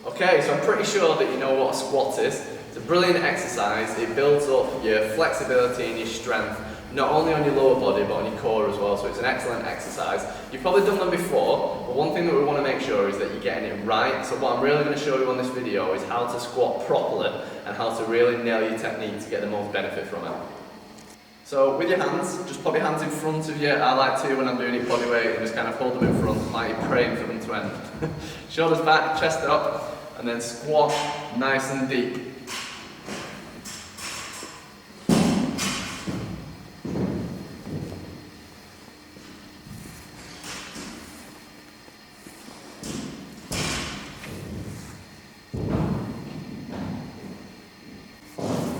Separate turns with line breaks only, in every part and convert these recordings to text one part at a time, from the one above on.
Okay, so I'm pretty sure that you know what a squat is. It's a brilliant exercise. It builds up your flexibility and your strength, not only on your lower body but on your core as well, so it's an excellent exercise. You've probably done them before, but one thing that we want to make sure is that you're getting it right. So what I'm really going to show you on this video is how to squat properly and how to really nail your technique to get the most benefit from it. So with your hands, just pop your hands in front of you. I like to when I'm doing it body weight and just kind of hold them in front like you're praying for them to end. Shoulders back, chest up, and then squat nice and deep.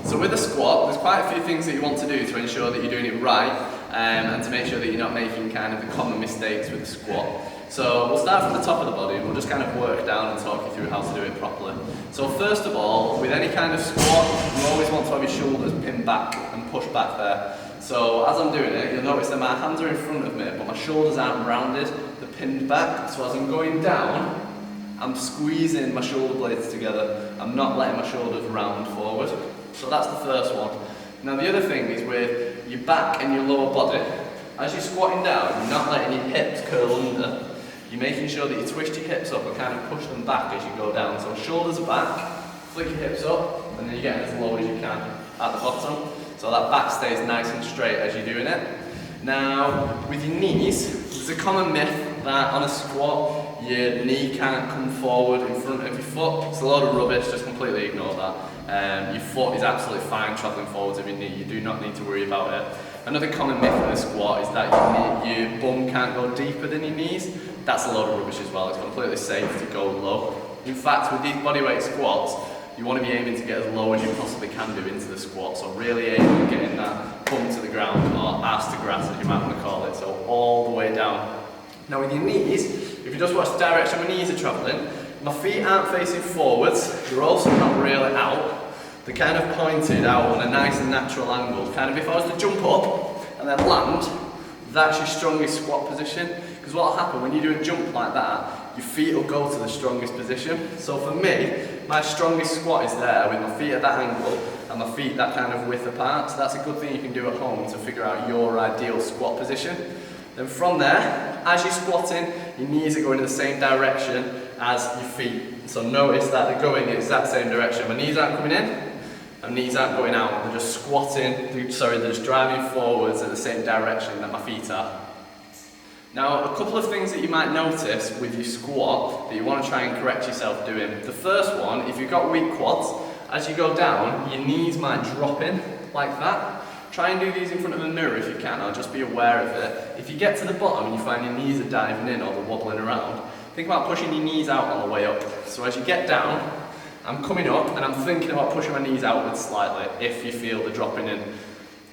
So with a squat, there's quite a few things that you want to do to ensure that you're doing it right and to make sure that you're not making kind of the common mistakes with the squat. So we'll start from the top of the body and we'll just kind of work down and talk you through how to do it properly. So first of all, with any kind of squat, you always want to have your shoulders pinned back and push back there. So as I'm doing it, you'll notice that my hands are in front of me, but my shoulders aren't rounded, they're pinned back. So as I'm going down, I'm squeezing my shoulder blades together. I'm not letting my shoulders round forward. So that's the first one. Now the other thing is with your back and your lower body, as you're squatting down, you're not letting your hips curl under. You're making sure that you twist your hips up and kind of push them back as you go down. So shoulders are back, flick your hips up, and then you get as low as you can at the bottom. So that back stays nice and straight as you're doing it. Now, with your knees, there's a common myth that on a squat, your knee can't come forward in front of your foot. It's a load of rubbish, just completely ignore that. Your foot is absolutely fine travelling forwards of your knee, you do not need to worry about it. Another common myth in a squat is that your bum can't go deeper than your knees. That's a load of rubbish as well, it's completely safe to go low. In fact, with these bodyweight squats, you want to be aiming to get as low as you possibly can do into the squat. So really aiming at getting that bum to the ground, or ass to grass as you might want to call it, so all the way down. Now with your knees, if you just watch the direction my knees are travelling, my feet aren't facing forwards, they're also not really out. They're kind of pointed out on a nice and natural angle. Kind of if I was to jump up and then land, that's your strongest squat position. Because what will happen when you do a jump like that, your feet will go to the strongest position. So for me, my strongest squat is there with my feet at that angle and my feet that kind of width apart. So that's a good thing you can do at home to figure out your ideal squat position. Then from there, as you're squatting, your knees are going in the same direction as your feet. So notice that they're going in the exact same direction. My knees aren't coming in, my knees aren't going out. They're just squatting, they're just driving forwards in the same direction that my feet are. Now, a couple of things that you might notice with your squat that you want to try and correct yourself doing. The first one, if you've got weak quads, as you go down, your knees might drop in like that. Try and do these in front of a mirror if you can, or just be aware of it. If you get to the bottom and you find your knees are diving in or they're wobbling around, think about pushing your knees out on the way up. So as you get down, I'm coming up and I'm thinking about pushing my knees outwards slightly if you feel they're dropping in.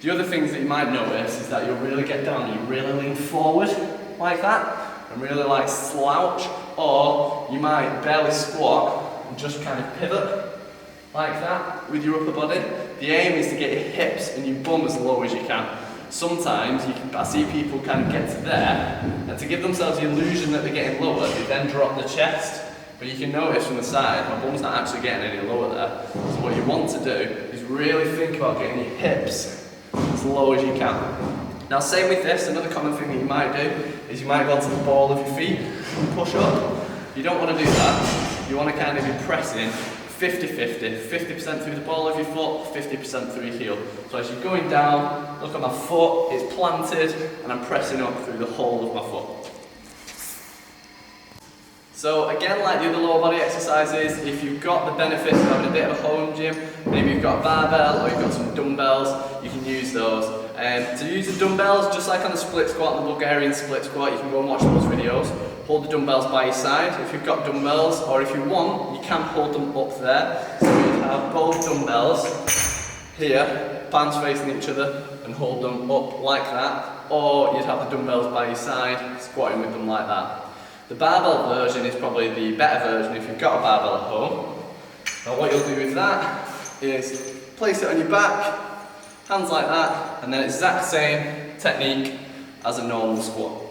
The other things that you might notice is that you'll really get down and you really lean forward like that and really like slouch, or you might barely squat and just kind of pivot like that with your upper body. The aim is to get your hips and your bum as low as you can. Sometimes I see people kind of get to there, and to give themselves the illusion that they're getting lower, they then drop the chest. But you can notice from the side, my bum's not actually getting any lower there. So what you want to do is really think about getting your hips as low as you can. Now same with this, another common thing that you might do is you might go onto the ball of your feet and push up. You don't want to do that. You want to kind of be pressing 50-50, 50% through the ball of your foot, 50% through your heel. So as you're going down, look at my foot, it's planted, and I'm pressing up through the whole of my foot. So again, like the other lower body exercises, if you've got the benefits of having a bit of a home gym, maybe you've got a barbell or you've got some dumbbells, you can use those. To use the dumbbells, just like on the split squat, the Bulgarian split squat, you can go and watch those videos. Hold the dumbbells by your side if you've got dumbbells, or if you want, you can hold them up there. So you'd have both dumbbells here, palms facing each other, and hold them up like that. Or you'd have the dumbbells by your side, squatting with them like that. The barbell version is probably the better version if you've got a barbell at home. Now what you'll do with that is place it on your back, hands like that, and then exact same technique as a normal squat.